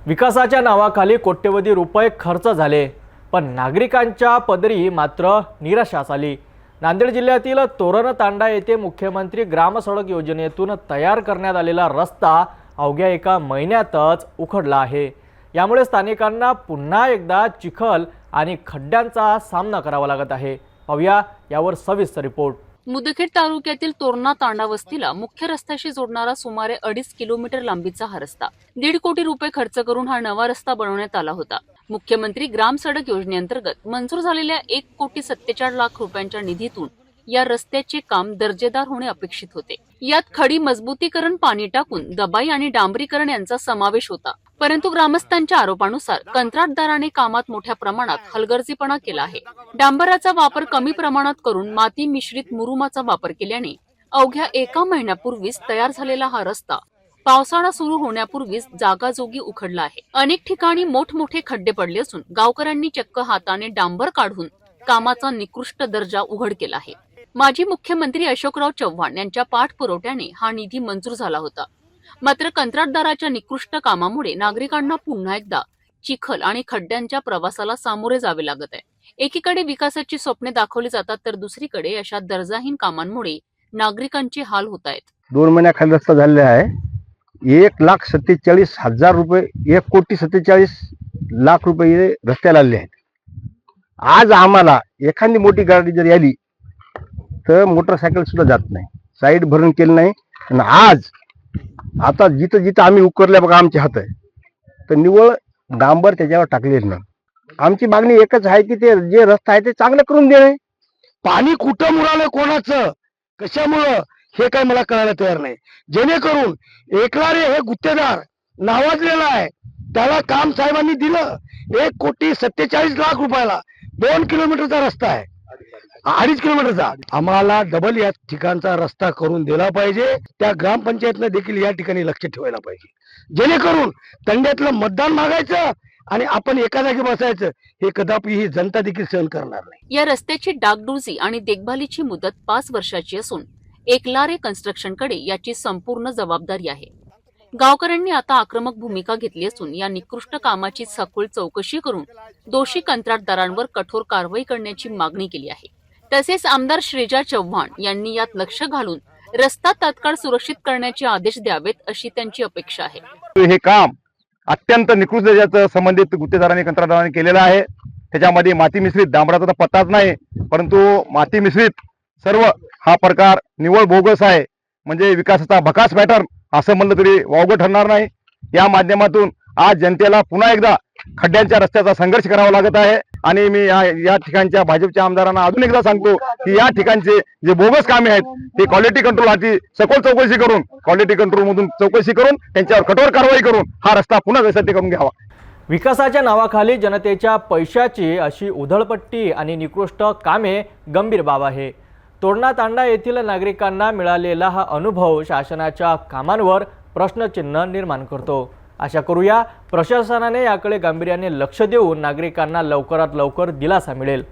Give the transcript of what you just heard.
विकासाच्या नावाखाली कोट्यवधी रुपये खर्च झाले, पण नागरिकांच्या पदरी मात्र निराशाच आली। नांदेड जिल्ह्यातील तोरण तांडा येथे मुख्यमंत्री ग्रामसडक योजनेतून तयार करण्यात आलेला रस्ता अवघ्या एका महिन्यातच उखडला आहे। यामुळे स्थानिकांना पुन्हा एकदा चिखल आणि खड्ड्यांचा सामना करावा लागत आहे। पाहूया यावर सविस्तर रिपोर्ट। मुदखेड तालुक्यातील तोरणा तांडा वस्तीला मुख्य रस्त्याशी जोडणारा सुमारे 2.5 किलोमीटर लांबीचा हा रस्ता 1.5 कोटी रुपये खर्च करून हा नवा रस्ता बनवण्यात आला होता। मुख्यमंत्री ग्राम सडक योजनेअंतर्गत मंजूर झालेल्या 1,47 लाख रुपयांच्या निधीतून या रस्त्याचे काम दर्जेदार होणे अपेक्षित होते। यात खडी मजबूतीकरण, पाणी टाकून दबाई आणि डांबरीकरण यांचा समावेश होता। परंतु ग्रामस्थांच्या आरोपानुसार कंत्राटदाराने कामात मोठ्या प्रमाणात हलगर्जीपणा केला आहे। डांबराचा वापर कमी प्रमाणात करून माती मिश्रित मुरुमाचा वापर केल्याने अवघ्या एका महिन्यापूर्वीच तयार झालेला हा रस्ता पावसाळा सुरू होण्यापूर्वीच जागाजोगी उखडला आहे। अनेक ठिकाणी मोठमोठे खड्डे पडले असून गावकऱ्यांनी चक्क हाताने डांबर काढून कामाचा निकृष्ट दर्जा उघड केला आहे। माजी मुख्यमंत्री अशोकराव चव्हाण यांच्या पाठपुराव्याने हा निधी मंजूर झाला होता। मात्र कंत्राटदाराच्या निकृष्ट कामामुळे नागरिकांना पुन्हा एकदा चिखल आणि खड्ड्यांच्या प्रवासाला सामोरे जावे लागत आहे। एकीकडे विकासाची स्वप्ने दाखवली जातात, तर दुसरीकडे अशा दर्जाहीन कामांमुळे नागरिकांचे हाल होत आहेत। 2 महिन्याखाली रस्ता झालेला आहे। 1,47,000 रुपये, 1,47 रुपये रस्त्याला आले आहेत। आज आम्हाला एखादी मोठी गाडी जर आली तर मोटरसायकल सुद्धा जात नाही, साईड भरून केलं नाही। आणि आज आता जिथं जिथं आम्ही उकरल्या बघा आमचे हात आहे, तर निव्वळ डांबर त्याच्यावर टाकलेलं नाही। आमची मागणी एकच आहे की ते जे रस्ता आहे ते चांगलं करून देणे। पाणी कुठं मुरालं, कोणाचं, कशामुळं हे काय मला कळायला तयार नाही। जेणेकरून एकलारे हे गुत्तेदार नावाजलेला आहे, त्याला काम साहेबांनी दिलं 1,47 रुपयाला 2 किलोमीटरचा रस्ता आहे, 2.5 किलोमीटरचा। आम्हाला डबल या ठिकाणचा रस्ता करून दिला पाहिजे। त्या ग्रामपंचायतनं देखील या ठिकाणी लक्ष ठेवायला पाहिजे, जेणेकरून तंड्यातलं मतदान मागायचं आणि आपण एका जागी बसायचं हे कदापि ही जनता देखील सहन करणार नाही। या रस्त्याची डागडुजी आणि देखभालीची मुदत 5 वर्षाची असून एकलारे कन्स्ट्रक्शनकडे याची संपूर्ण जबाबदारी आहे। गावकऱ्यांनी आता आक्रमक भूमिका घेतली असून या निकृष्ट कामाची सखोल चौकशी करून दोषी कंत्राटदारांवर कठोर कारवाई करण्याची मागणी केली आहे। तसेच आमदार श्रीजा चव्हाण यांनी यात लक्ष घालून रस्ता तात्काळ सुरक्षित करण्याचे आदेश द्यावेत अशी त्यांची अपेक्षा आहे। हे काम अत्यंत निकृष्ट दर्जाचं संबंधित गुत्तेदारांनी कंत्राटदारांनी केलेलं आहे। त्याच्यामध्ये माती मिश्रित डांबराचा तर पत्ताच नाही, परंतु माती मिश्रित सर्व हा प्रकार निव्वळ बोगस आहे। म्हणजे विकासाचा भकास पॅटर्न असं म्हणलं तरी वावगं ठरणार नाही। या माध्यमातून आज जनतेला पुन्हा एकदा खड्ड्यांच्या रस्त्याचा संघर्ष करावा लागत आहे। आणि मी या ठिकाणच्या भाजपच्या आमदारांना अजून एकदा सांगतो की या ठिकाणचे जे बोगस कामे आहेत ते क्वालिटी कंट्रोल हाती सखोल चौकशी करून, क्वालिटी कंट्रोल मधून चौकशी करून त्यांच्यावर कठोर कारवाई करून हा रस्ता पुन्हा व्यवस्थित करून घ्यावा। विकासाच्या नावाखाली जनतेच्या पैशाची अशी उधळपट्टी आणि निकृष्ट कामे गंभीर बाब आहे। तोरणा तांडा येथील नागरिकांना मिळालेला हा अनुभव शासनाच्या कामांवर प्रश्नचिन्ह निर्माण करतो। आशा करूया प्रशासनाने याकडे गांभीर्याने लक्ष देऊन नागरिकांना लवकरात लवकर दिलासा मिळेल।